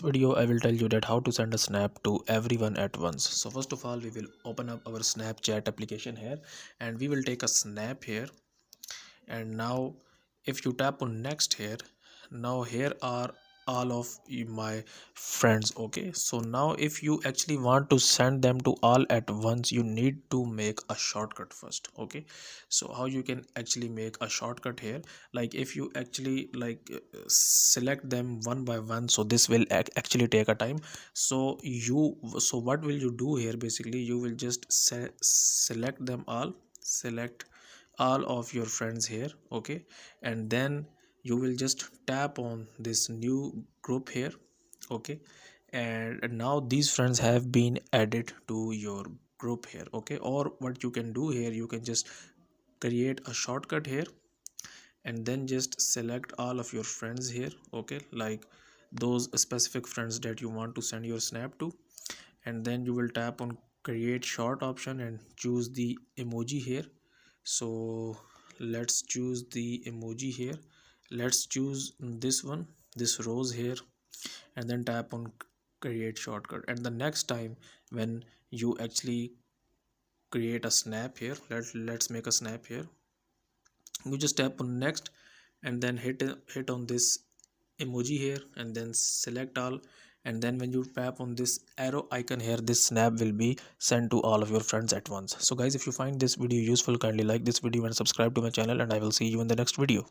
video I will tell you that how to send a snap to everyone at once. So first of all we will open up our Snapchat application here and we will take a snap here. And now if you tap on next here, now here are all of my friends. Okay, so now if you actually want to send them to all at once, you need to make a shortcut first. Okay, so how you can actually make a shortcut here, like if you actually select them one by one, so this will actually take a time. So what will you do here? Basically you will just select them all, select all of your friends here. Okay, and then you will just tap on this new group here. Okay, and now these friends have been added to your group here. Okay, or what you can do here, you can just create a shortcut here and then just select all of your friends here. Okay, like those specific friends that you want to send your snap to, and then you will tap on create short option and choose the emoji here. So let's choose the emoji here, let's choose this one, this rose here, and then tap on create shortcut. And the next time when you actually create a snap here, let's make a snap here, you just tap on next and then hit on this emoji here and then select all. And then when you tap on this arrow icon here, this snap will be sent to all of your friends at once. So guys, if you find this video useful, kindly like this video and subscribe to my channel, and I will see you in the next video.